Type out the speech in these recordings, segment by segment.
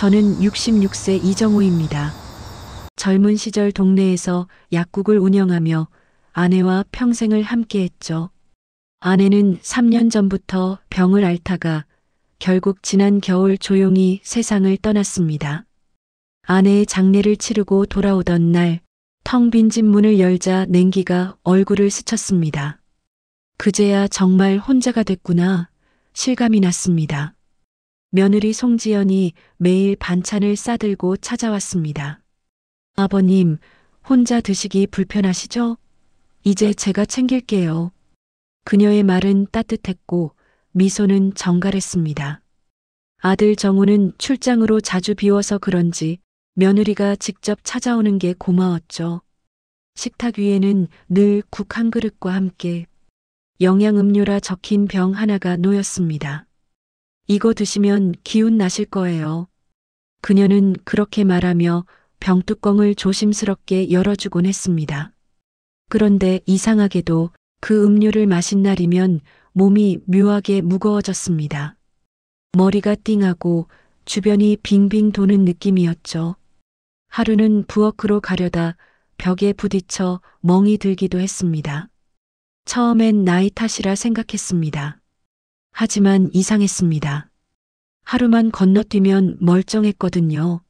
저는 66세 이정호입니다. 젊은 시절 동네에서 약국을 운영하며 아내와 평생을 함께했죠. 아내는 3년 전부터 병을 앓다가 결국 지난 겨울 조용히 세상을 떠났습니다. 아내의 장례를 치르고 돌아오던 날 텅 빈 집 문을 열자 냉기가 얼굴을 스쳤습니다. 그제야 정말 혼자가 됐구나 실감이 났습니다. 며느리 송지연이 매일 반찬을 싸들고 찾아왔습니다. 아버님, 혼자 드시기 불편하시죠? 이제 제가 챙길게요. 그녀의 말은 따뜻했고 미소는 정갈했습니다. 아들 정우는 출장으로 자주 비워서 그런지 며느리가 직접 찾아오는 게 고마웠죠. 식탁 위에는 늘 국 한 그릇과 함께 영양음료라 적힌 병 하나가 놓였습니다. 이거 드시면 기운 나실 거예요. 그녀는 그렇게 말하며 병뚜껑을 조심스럽게 열어주곤 했습니다. 그런데 이상하게도 그 음료를 마신 날이면 몸이 묘하게 무거워졌습니다. 머리가 띵하고 주변이 빙빙 도는 느낌이었죠. 하루는 부엌으로 가려다 벽에 부딪혀 멍이 들기도 했습니다. 처음엔 나이 탓이라 생각했습니다. 하지만 이상했습니다. 하루만 건너뛰면 멀쩡했거든요.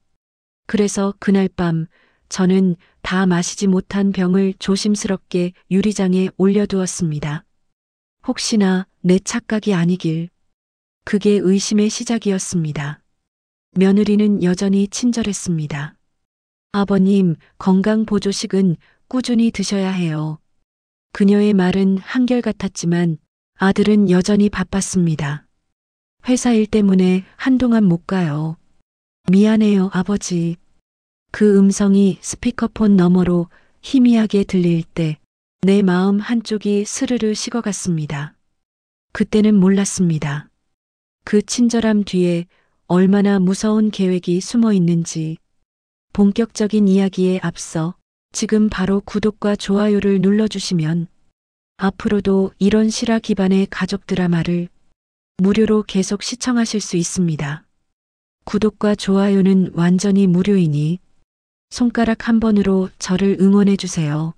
그래서 그날 밤 저는 다 마시지 못한 병을 조심스럽게 유리장에 올려두었습니다. 혹시나 내 착각이 아니길. 그게 의심의 시작이었습니다. 며느리는 여전히 친절했습니다. 아버님, 건강보조식은 꾸준히 드셔야 해요. 그녀의 말은 한결같았지만 아들은 여전히 바빴습니다. 회사 일 때문에 한동안 못 가요. 미안해요, 아버지. 그 음성이 스피커폰 너머로 희미하게 들릴 때 내 마음 한쪽이 스르르 식어갔습니다. 그때는 몰랐습니다. 그 친절함 뒤에 얼마나 무서운 계획이 숨어 있는지. 본격적인 이야기에 앞서 지금 바로 구독과 좋아요를 눌러주시면 앞으로도 이런 실화 기반의 가족 드라마를 무료로 계속 시청하실 수 있습니다. 구독과 좋아요는 완전히 무료이니 손가락 한 번으로 저를 응원해 주세요.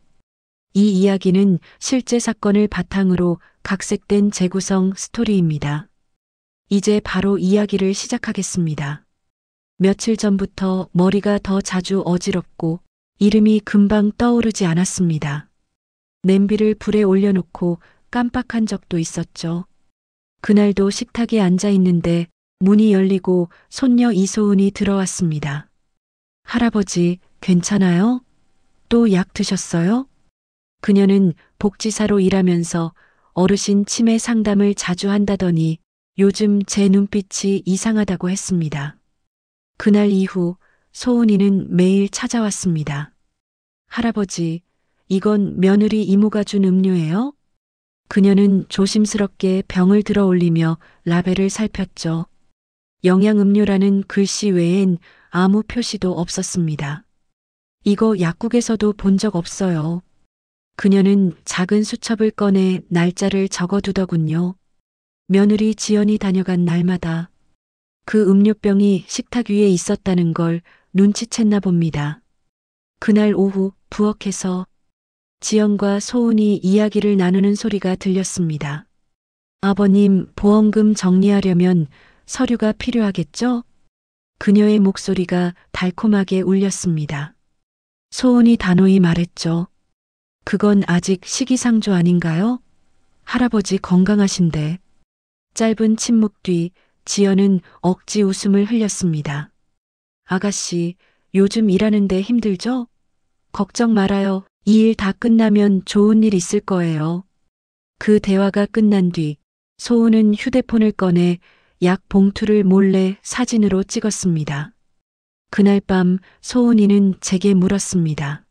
이 이야기는 실제 사건을 바탕으로 각색된 재구성 스토리입니다. 이제 바로 이야기를 시작하겠습니다. 며칠 전부터 머리가 더 자주 어지럽고 이름이 금방 떠오르지 않았습니다. 냄비를 불에 올려놓고 깜빡한 적도 있었죠. 그날도 식탁에 앉아 있는데 문이 열리고 손녀 이소은이 들어왔습니다. 할아버지, 괜찮아요? 또 약 드셨어요? 그녀는 복지사로 일하면서 어르신 치매 상담을 자주 한다더니 요즘 제 눈빛이 이상하다고 했습니다. 그날 이후 소은이는 매일 찾아왔습니다. 할아버지, 이건 며느리 이모가 준 음료예요? 그녀는 조심스럽게 병을 들어 올리며 라벨을 살폈죠. 영양음료라는 글씨 외엔 아무 표시도 없었습니다. 이거 약국에서도 본 적 없어요. 그녀는 작은 수첩을 꺼내 날짜를 적어두더군요. 며느리 지연이 다녀간 날마다 그 음료병이 식탁 위에 있었다는 걸 눈치챘나 봅니다. 그날 오후 부엌에서 지연과 소은이 이야기를 나누는 소리가 들렸습니다. 아버님, 보험금 정리하려면 서류가 필요하겠죠? 그녀의 목소리가 달콤하게 울렸습니다. 소은이 단호히 말했죠. 그건 아직 시기상조 아닌가요? 할아버지 건강하신데. 짧은 침묵 뒤 지연은 억지 웃음을 흘렸습니다. 아가씨, 요즘 일하는데 힘들죠? 걱정 말아요. 이 일 다 끝나면 좋은 일 있을 거예요. 그 대화가 끝난 뒤 소은은 휴대폰을 꺼내 약 봉투를 몰래 사진으로 찍었습니다. 그날 밤 소은이는 제게 물었습니다.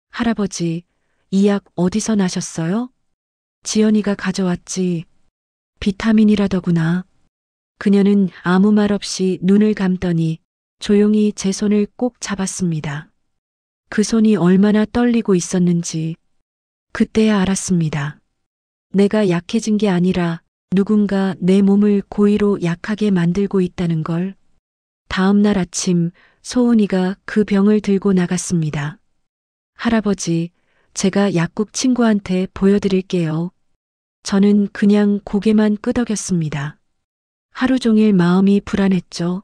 할아버지, 이 약 어디서 나셨어요? 지연이가 가져왔지. 비타민이라더구나. 그녀는 아무 말 없이 눈을 감더니 조용히 제 손을 꼭 잡았습니다. 그 손이 얼마나 떨리고 있었는지 그때야 알았습니다. 내가 약해진 게 아니라 누군가 내 몸을 고의로 약하게 만들고 있다는 걸. 다음 날 아침 소은이가 그 병을 들고 나갔습니다. 할아버지, 제가 약국 친구한테 보여드릴게요. 저는 그냥 고개만 끄덕였습니다. 하루 종일 마음이 불안했죠.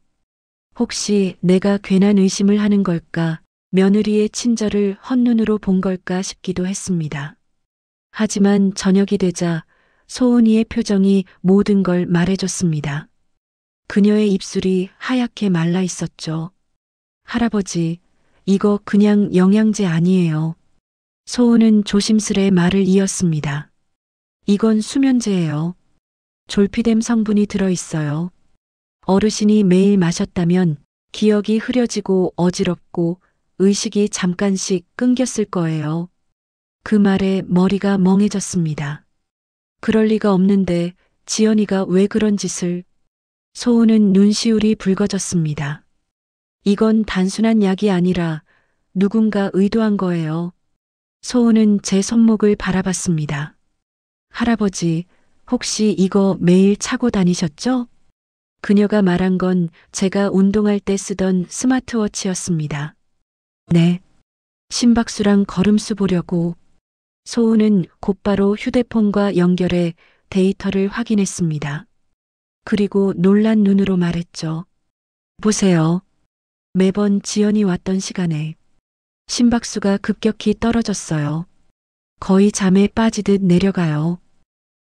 혹시 내가 괜한 의심을 하는 걸까, 며느리의 친절을 헛눈으로 본 걸까 싶기도 했습니다. 하지만 저녁이 되자 소은이의 표정이 모든 걸 말해줬습니다. 그녀의 입술이 하얗게 말라 있었죠. 할아버지, 이거 그냥 영양제 아니에요. 소은은 조심스레 말을 이었습니다. 이건 수면제예요. 졸피뎀 성분이 들어있어요. 어르신이 매일 마셨다면 기억이 흐려지고 어지럽고 의식이 잠깐씩 끊겼을 거예요. 그 말에 머리가 멍해졌습니다. 그럴 리가 없는데 지연이가 왜 그런 짓을... 소은은 눈시울이 붉어졌습니다. 이건 단순한 약이 아니라 누군가 의도한 거예요. 소은은 제 손목을 바라봤습니다. 할아버지, 혹시 이거 매일 차고 다니셨죠? 그녀가 말한 건 제가 운동할 때 쓰던 스마트워치였습니다. 네. 심박수랑 걸음수 보려고. 소은은 곧바로 휴대폰과 연결해 데이터를 확인했습니다. 그리고 놀란 눈으로 말했죠. 보세요. 매번 지연이 왔던 시간에 심박수가 급격히 떨어졌어요. 거의 잠에 빠지듯 내려가요.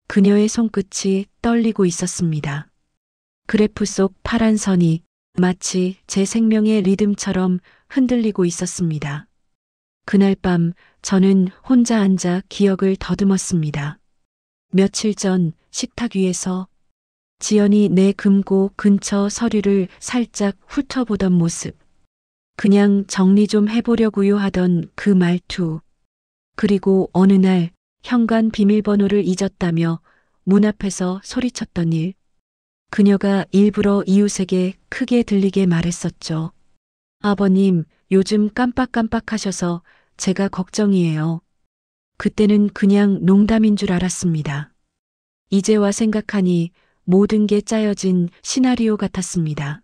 그녀의 손끝이 떨리고 있었습니다. 그래프 속 파란 선이 마치 제 생명의 리듬처럼 흔들리고 있었습니다. 그날 밤 저는 혼자 앉아 기억을 더듬었습니다. 며칠 전 식탁 위에서 지연이 내 금고 근처 서류를 살짝 훑어보던 모습. 그냥 정리 좀 해보려고요 하던 그 말투. 그리고 어느 날 현관 비밀번호를 잊었다며 문 앞에서 소리쳤던 일. 그녀가 일부러 이웃에게 크게 들리게 말했었죠. 아버님, 요즘 깜빡깜빡하셔서 제가 걱정이에요. 그때는 그냥 농담인 줄 알았습니다. 이제와 생각하니 모든 게 짜여진 시나리오 같았습니다.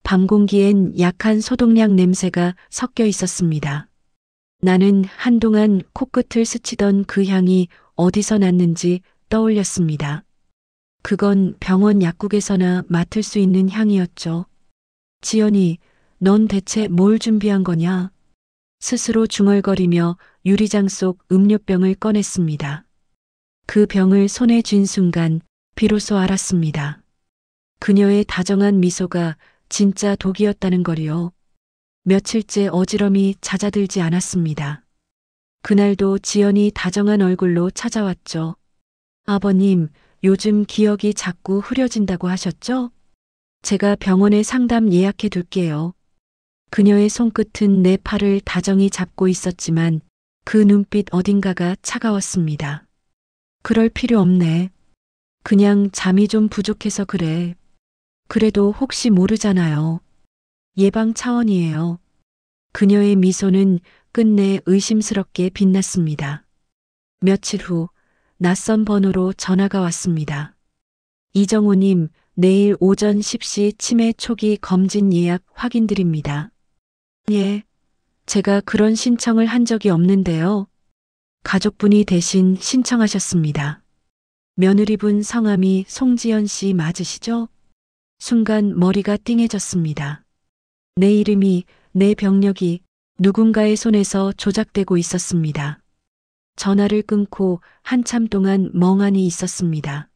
밤 공기엔 약한 소독약 냄새가 섞여 있었습니다. 나는 한동안 코끝을 스치던 그 향이 어디서 났는지 떠올렸습니다. 그건 병원 약국에서나 맡을 수 있는 향이었죠. 지연이, 넌 대체 뭘 준비한 거냐? 스스로 중얼거리며 유리장 속 음료병을 꺼냈습니다. 그 병을 손에 쥔 순간 비로소 알았습니다. 그녀의 다정한 미소가 진짜 독이었다는 걸요. 며칠째 어지럼이 잦아들지 않았습니다. 그날도 지연이 다정한 얼굴로 찾아왔죠. 아버님, 요즘 기억이 자꾸 흐려진다고 하셨죠? 제가 병원에 상담 예약해 둘게요. 그녀의 손끝은 내 팔을 다정히 잡고 있었지만 그 눈빛 어딘가가 차가웠습니다. 그럴 필요 없네. 그냥 잠이 좀 부족해서 그래. 그래도 혹시 모르잖아요. 예방 차원이에요. 그녀의 미소는 끝내 의심스럽게 빛났습니다. 며칠 후 낯선 번호로 전화가 왔습니다. 이정호님, 내일 오전 10시 치매 초기 검진 예약 확인드립니다. 예, 제가 그런 신청을 한 적이 없는데요. 가족분이 대신 신청하셨습니다. 며느리분 성함이 송지연 씨 맞으시죠? 순간 머리가 띵해졌습니다. 내 이름이, 내 병력이 누군가의 손에서 조작되고 있었습니다. 전화를 끊고 한참 동안 멍하니 있었습니다.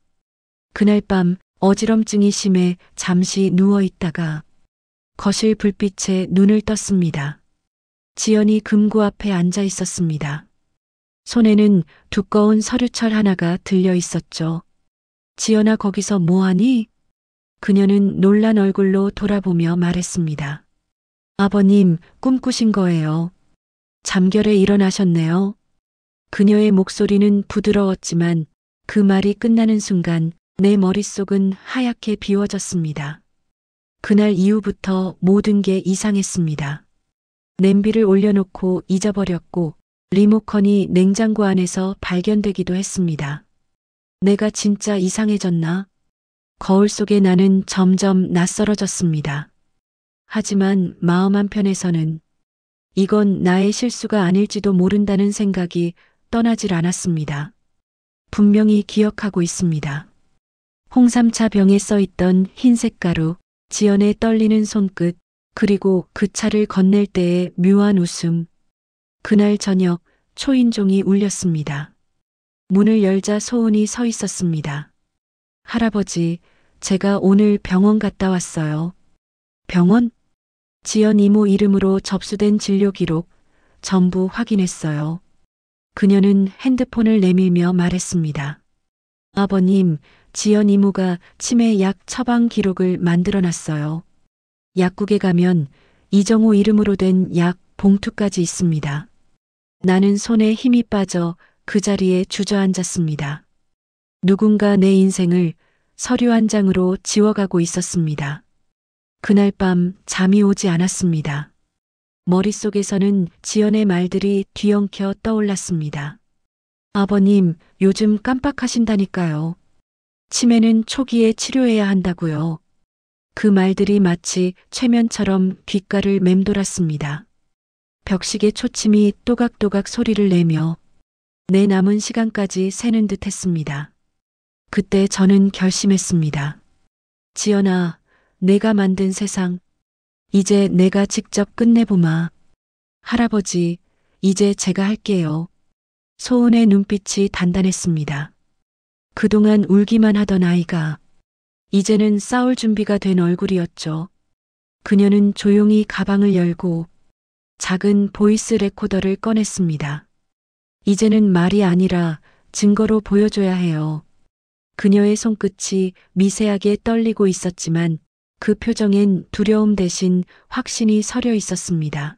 그날 밤 어지럼증이 심해 잠시 누워 있다가 거실 불빛에 눈을 떴습니다. 지연이 금고 앞에 앉아 있었습니다. 손에는 두꺼운 서류철 하나가 들려 있었죠. 지연아, 거기서 뭐하니? 그녀는 놀란 얼굴로 돌아보며 말했습니다. 아버님, 꿈꾸신 거예요. 잠결에 일어나셨네요. 그녀의 목소리는 부드러웠지만 그 말이 끝나는 순간 내 머릿속은 하얗게 비워졌습니다. 그날 이후부터 모든 게 이상했습니다. 냄비를 올려놓고 잊어버렸고 리모컨이 냉장고 안에서 발견되기도 했습니다. 내가 진짜 이상해졌나? 거울 속의 나는 점점 낯설어졌습니다. 하지만 마음 한편에서는 이건 나의 실수가 아닐지도 모른다는 생각이 떠나질 않았습니다. 분명히 기억하고 있습니다. 홍삼차 병에 써있던 흰색 가루, 지연의 떨리는 손끝, 그리고 그 차를 건넬 때의 묘한 웃음. 그날 저녁 초인종이 울렸습니다. 문을 열자 소은이 서 있었습니다. 할아버지, 제가 오늘 병원 갔다 왔어요. 병원? 지연 이모 이름으로 접수된 진료 기록 전부 확인했어요. 그녀는 핸드폰을 내밀며 말했습니다. 아버님, 지연 이모가 치매 약 처방 기록을 만들어 놨어요. 약국에 가면 이정호 이름으로 된 약 봉투까지 있습니다. 나는 손에 힘이 빠져 그 자리에 주저앉았습니다. 누군가 내 인생을 서류 한 장으로 지워가고 있었습니다. 그날 밤 잠이 오지 않았습니다. 머릿속에서는 지연의 말들이 뒤엉켜 떠올랐습니다. 아버님, 요즘 깜빡하신다니까요. 치매는 초기에 치료해야 한다고요. 그 말들이 마치 최면처럼 귓가를 맴돌았습니다. 벽시계 초침이 또각또각 소리를 내며 내 남은 시간까지 새는 듯 했습니다. 그때 저는 결심했습니다. 지연아, 내가 만든 세상, 이제 내가 직접 끝내보마. 할아버지, 이제 제가 할게요. 소은의 눈빛이 단단했습니다. 그동안 울기만 하던 아이가 이제는 싸울 준비가 된 얼굴이었죠. 그녀는 조용히 가방을 열고 작은 보이스 레코더를 꺼냈습니다. 이제는 말이 아니라 증거로 보여줘야 해요. 그녀의 손끝이 미세하게 떨리고 있었지만 그 표정엔 두려움 대신 확신이 서려 있었습니다.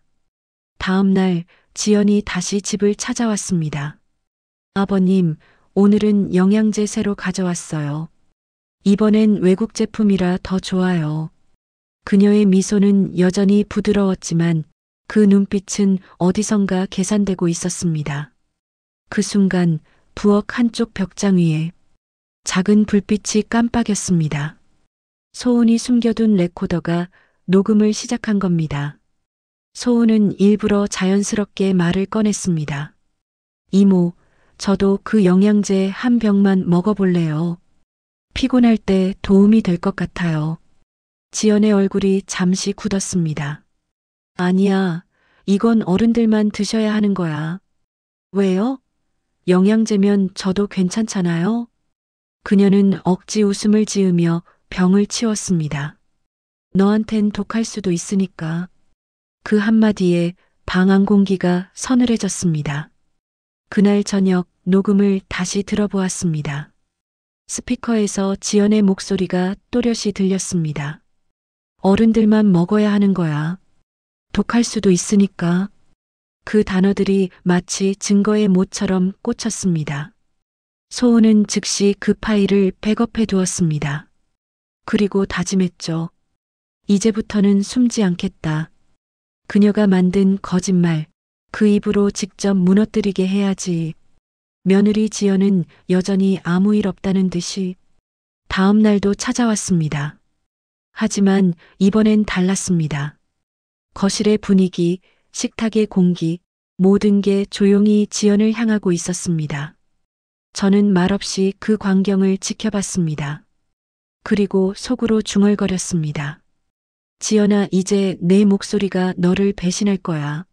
다음 날 지연이 다시 집을 찾아왔습니다. 아버님, 오늘은 영양제 새로 가져왔어요. 이번엔 외국 제품이라 더 좋아요. 그녀의 미소는 여전히 부드러웠지만 그 눈빛은 어디선가 계산되고 있었습니다. 그 순간 부엌 한쪽 벽장 위에 작은 불빛이 깜빡였습니다. 소은이 숨겨둔 레코더가 녹음을 시작한 겁니다. 소은은 일부러 자연스럽게 말을 꺼냈습니다. 이모, 저도 그 영양제 한 병만 먹어볼래요. 피곤할 때 도움이 될 것 같아요. 지연의 얼굴이 잠시 굳었습니다. 아니야, 이건 어른들만 드셔야 하는 거야. 왜요? 영양제면 저도 괜찮잖아요. 그녀는 억지 웃음을 지으며 병을 치웠습니다. 너한텐 독할 수도 있으니까. 그 한마디에 방 안 공기가 서늘해졌습니다. 그날 저녁 녹음을 다시 들어보았습니다. 스피커에서 지연의 목소리가 또렷이 들렸습니다. 어른들만 먹어야 하는 거야. 독할 수도 있으니까. 그 단어들이 마치 증거의 못처럼 꽂혔습니다. 소은은 즉시 그 파일을 백업해 두었습니다. 그리고 다짐했죠. 이제부터는 숨지 않겠다. 그녀가 만든 거짓말, 그 입으로 직접 무너뜨리게 해야지. 며느리 지연은 여전히 아무 일 없다는 듯이 다음 날도 찾아왔습니다. 하지만 이번엔 달랐습니다. 거실의 분위기, 식탁의 공기, 모든 게 조용히 지연을 향하고 있었습니다. 저는 말없이 그 광경을 지켜봤습니다. 그리고 속으로 중얼거렸습니다. 지연아, 이제 내 목소리가 너를 배신할 거야.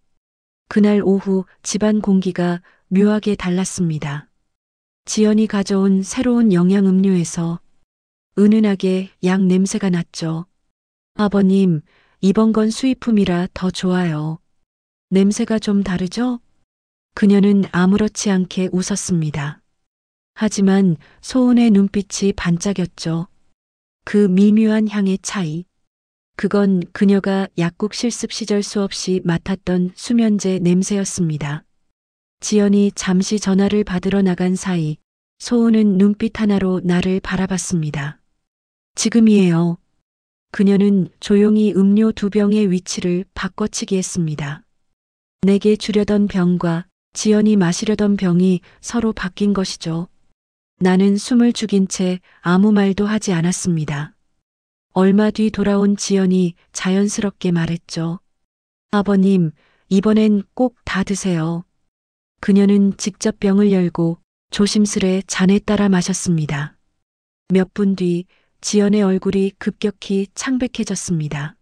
그날 오후 집안 공기가 묘하게 달랐습니다. 지연이 가져온 새로운 영양음료에서 은은하게 약 냄새가 났죠. 아버님, 이번 건 수입품이라 더 좋아요. 냄새가 좀 다르죠? 그녀는 아무렇지 않게 웃었습니다. 하지만 소은의 눈빛이 반짝였죠. 그 미묘한 향의 차이. 그건 그녀가 약국 실습 시절 수없이 맡았던 수면제 냄새였습니다. 지연이 잠시 전화를 받으러 나간 사이 소은은 눈빛 하나로 나를 바라봤습니다. 지금이에요. 그녀는 조용히 음료 2병의 위치를 바꿔치기 했습니다. 내게 주려던 병과 지연이 마시려던 병이 서로 바뀐 것이죠. 나는 숨을 죽인 채 아무 말도 하지 않았습니다. 얼마 뒤 돌아온 지연이 자연스럽게 말했죠. 아버님, 이번엔 꼭 다 드세요. 그녀는 직접 병을 열고 조심스레 잔에 따라 마셨습니다. 몇 분 뒤 지연의 얼굴이 급격히 창백해졌습니다.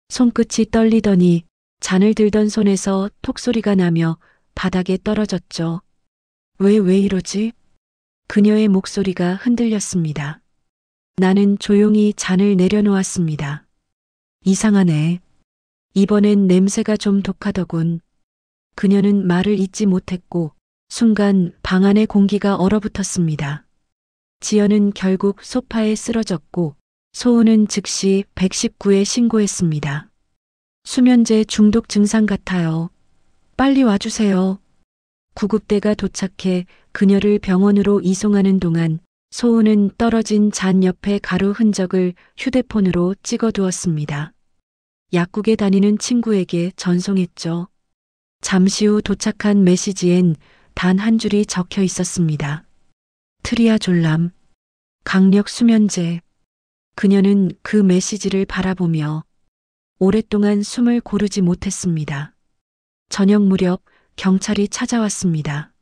손끝이 떨리더니 잔을 들던 손에서 톡소리가 나며 바닥에 떨어졌죠. 왜 이러지? 그녀의 목소리가 흔들렸습니다. 나는 조용히 잔을 내려놓았습니다. 이상하네. 이번엔 냄새가 좀 독하더군. 그녀는 말을 잇지 못했고 순간 방 안의 공기가 얼어붙었습니다. 지연은 결국 소파에 쓰러졌고 소은은 즉시 119에 신고했습니다. 수면제 중독 증상 같아요. 빨리 와주세요. 구급대가 도착해 그녀를 병원으로 이송하는 동안 소은은 떨어진 잔 옆에 가루 흔적을 휴대폰으로 찍어두었습니다. 약국에 다니는 친구에게 전송했죠. 잠시 후 도착한 메시지엔 단 한 줄이 적혀 있었습니다. 트리아졸람, 강력 수면제. 그녀는 그 메시지를 바라보며 오랫동안 숨을 고르지 못했습니다. 저녁 무렵 경찰이 찾아왔습니다.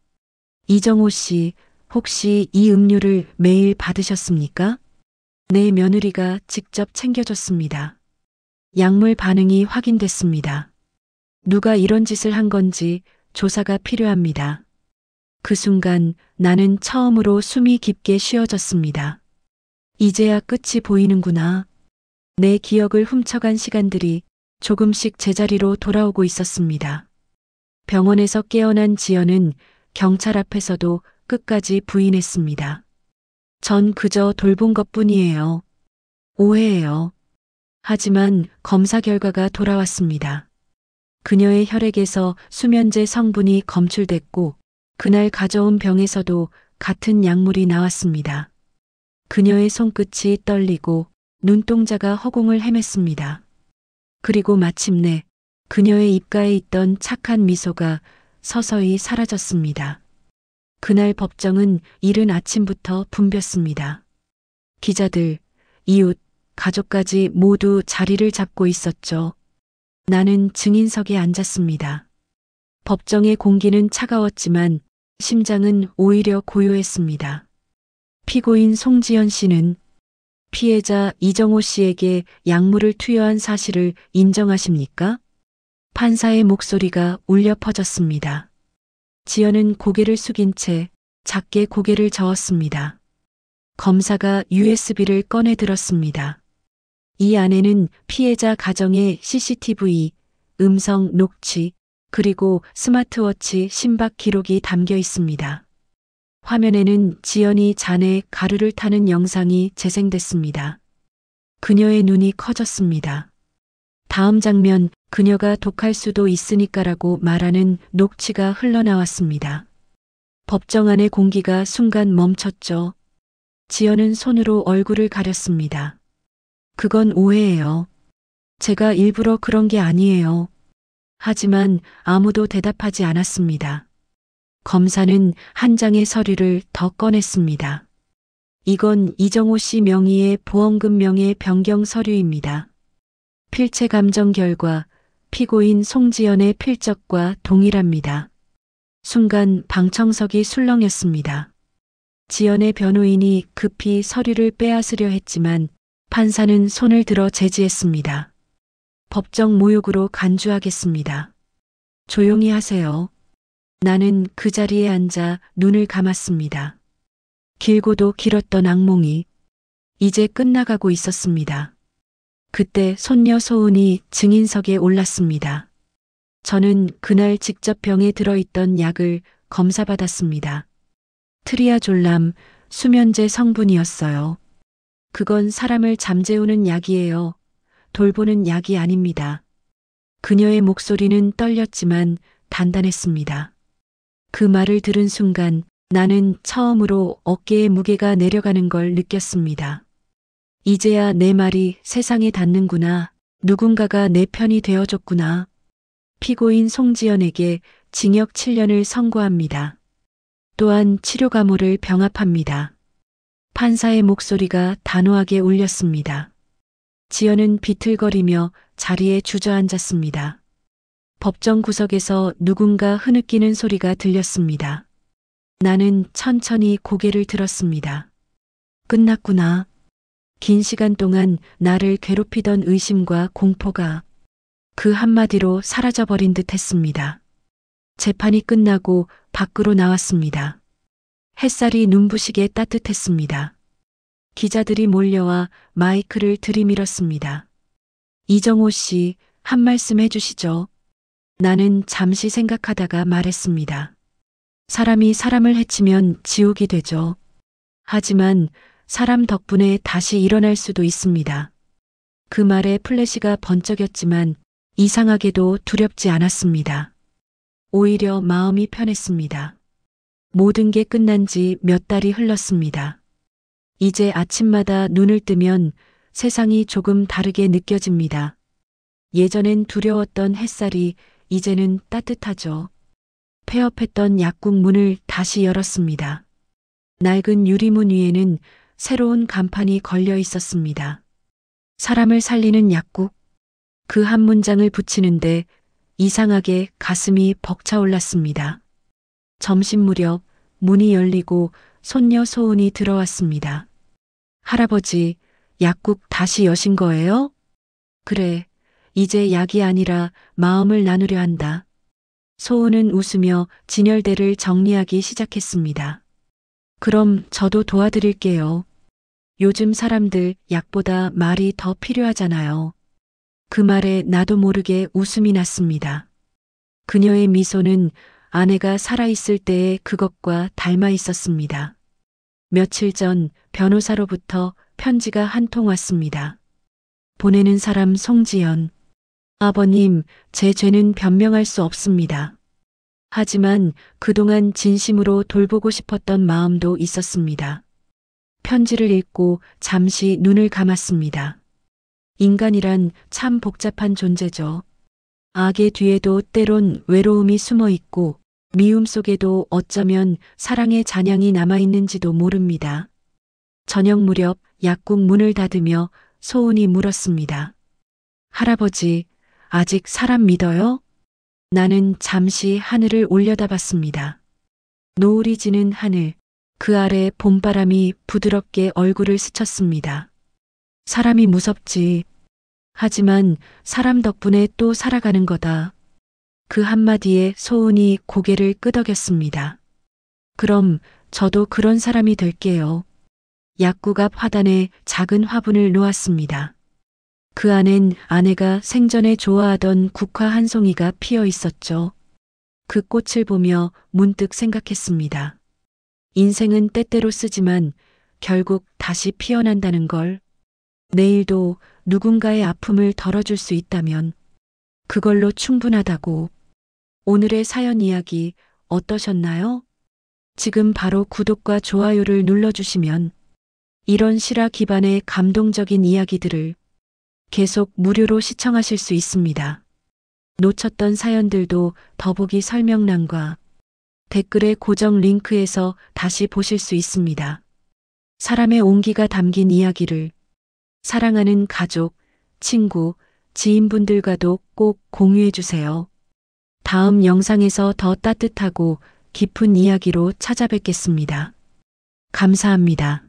이정호 씨, 혹시 이 음료를 매일 받으셨습니까? 내 며느리가 직접 챙겨줬습니다. 약물 반응이 확인됐습니다. 누가 이런 짓을 한 건지 조사가 필요합니다. 그 순간 나는 처음으로 숨이 깊게 쉬어졌습니다. 이제야 끝이 보이는구나. 내 기억을 훔쳐간 시간들이 조금씩 제자리로 돌아오고 있었습니다. 병원에서 깨어난 지연은 경찰 앞에서도 끝까지 부인했습니다. 전 그저 돌본 것뿐이에요. 오해예요. 하지만 검사 결과가 돌아왔습니다. 그녀의 혈액에서 수면제 성분이 검출됐고 그날 가져온 병에서도 같은 약물이 나왔습니다. 그녀의 손끝이 떨리고 눈동자가 허공을 헤맸습니다. 그리고 마침내 그녀의 입가에 있던 착한 미소가 서서히 사라졌습니다. 그날 법정은 이른 아침부터 붐볐습니다. 기자들, 이웃, 가족까지 모두 자리를 잡고 있었죠. 나는 증인석에 앉았습니다. 법정의 공기는 차가웠지만 심장은 오히려 고요했습니다. 피고인 송지연 씨는 피해자 이정호 씨에게 약물을 투여한 사실을 인정하십니까? 판사의 목소리가 울려 퍼졌습니다. 지연은 고개를 숙인 채 작게 고개를 저었습니다. 검사가 USB를 꺼내 들었습니다. 이 안에는 피해자 가정의 CCTV, 음성 녹취, 그리고 스마트워치 심박 기록이 담겨 있습니다. 화면에는 지연이 잔에 가루를 타는 영상이 재생됐습니다. 그녀의 눈이 커졌습니다. 다음 장면, 그녀가 독할 수도 있으니까라고 말하는 녹취가 흘러나왔습니다. 법정 안의 공기가 순간 멈췄죠. 지연은 손으로 얼굴을 가렸습니다. 그건 오해예요. 제가 일부러 그런 게 아니에요. 하지만 아무도 대답하지 않았습니다. 검사는 한 장의 서류를 더 꺼냈습니다. 이건 이정호 씨 명의의 보험금 명의 변경 서류입니다. 필체 감정 결과 피고인 송지연의 필적과 동일합니다. 순간 방청석이 술렁였습니다. 지연의 변호인이 급히 서류를 빼앗으려 했지만 판사는 손을 들어 제지했습니다. 법정 모욕으로 간주하겠습니다. 조용히 하세요. 나는 그 자리에 앉아 눈을 감았습니다. 길고도 길었던 악몽이 이제 끝나가고 있었습니다. 그때 손녀 소은이 증인석에 올랐습니다. 저는 그날 직접 병에 들어있던 약을 검사받았습니다. 트리아졸람 수면제 성분이었어요. 그건 사람을 잠재우는 약이에요. 돌보는 약이 아닙니다. 그녀의 목소리는 떨렸지만 단단했습니다. 그 말을 들은 순간 나는 처음으로 어깨의 무게가 내려가는 걸 느꼈습니다. 이제야 내 말이 세상에 닿는구나. 누군가가 내 편이 되어줬구나. 피고인 송지연에게 징역 7년을 선고합니다. 또한 치료 감호를 병합합니다. 판사의 목소리가 단호하게 울렸습니다. 지연은 비틀거리며 자리에 주저앉았습니다. 법정 구석에서 누군가 흐느끼는 소리가 들렸습니다. 나는 천천히 고개를 들었습니다. 끝났구나. 긴 시간 동안 나를 괴롭히던 의심과 공포가 그 한마디로 사라져버린 듯 했습니다. 재판이 끝나고 밖으로 나왔습니다. 햇살이 눈부시게 따뜻했습니다. 기자들이 몰려와 마이크를 들이밀었습니다. 이정호 씨, 한 말씀 해주시죠. 나는 잠시 생각하다가 말했습니다. 사람이 사람을 해치면 지옥이 되죠. 하지만 사람 덕분에 다시 일어날 수도 있습니다. 그 말에 플래시가 번쩍였지만 이상하게도 두렵지 않았습니다. 오히려 마음이 편했습니다. 모든 게 끝난 지 몇 달이 흘렀습니다. 이제 아침마다 눈을 뜨면 세상이 조금 다르게 느껴집니다. 예전엔 두려웠던 햇살이 이제는 따뜻하죠. 폐업했던 약국 문을 다시 열었습니다. 낡은 유리문 위에는 새로운 간판이 걸려 있었습니다. 사람을 살리는 약국. 그 한 문장을 붙이는데 이상하게 가슴이 벅차올랐습니다. 점심 무렵 문이 열리고 손녀 소은이 들어왔습니다. 할아버지, 약국 다시 여신 거예요? 그래, 이제 약이 아니라 마음을 나누려 한다. 소은은 웃으며 진열대를 정리하기 시작했습니다. 그럼 저도 도와드릴게요. 요즘 사람들 약보다 말이 더 필요하잖아요. 그 말에 나도 모르게 웃음이 났습니다. 그녀의 미소는 아내가 살아있을 때의 그것과 닮아 있었습니다. 며칠 전 변호사로부터 편지가 한 통 왔습니다. 보내는 사람 송지연. 아버님, 제 죄는 변명할 수 없습니다. 하지만 그동안 진심으로 돌보고 싶었던 마음도 있었습니다. 편지를 읽고 잠시 눈을 감았습니다. 인간이란 참 복잡한 존재죠. 악의 뒤에도 때론 외로움이 숨어 있고 미움 속에도 어쩌면 사랑의 잔향이 남아있는지도 모릅니다. 저녁 무렵 약국 문을 닫으며 소은이 물었습니다. 할아버지, 아직 사람 믿어요? 나는 잠시 하늘을 올려다봤습니다. 노을이 지는 하늘, 그 아래 봄바람이 부드럽게 얼굴을 스쳤습니다. 사람이 무섭지. 하지만 사람 덕분에 또 살아가는 거다. 그 한마디에 소은이 고개를 끄덕였습니다. 그럼 저도 그런 사람이 될게요. 약국 앞 화단에 작은 화분을 놓았습니다. 그 안엔 아내가 생전에 좋아하던 국화 한 송이가 피어 있었죠. 그 꽃을 보며 문득 생각했습니다. 인생은 때때로 쓰지만 결국 다시 피어난다는 걸. 내일도 누군가의 아픔을 덜어줄 수 있다면 그걸로 충분하다고. 오늘의 사연 이야기 어떠셨나요? 지금 바로 구독과 좋아요를 눌러주시면 이런 실화 기반의 감동적인 이야기들을 계속 무료로 시청하실 수 있습니다. 놓쳤던 사연들도 더보기 설명란과 댓글의 고정 링크에서 다시 보실 수 있습니다. 사람의 온기가 담긴 이야기를 사랑하는 가족, 친구, 지인분들과도 꼭 공유해 주세요. 다음 영상에서 더 따뜻하고 깊은 이야기로 찾아뵙겠습니다. 감사합니다.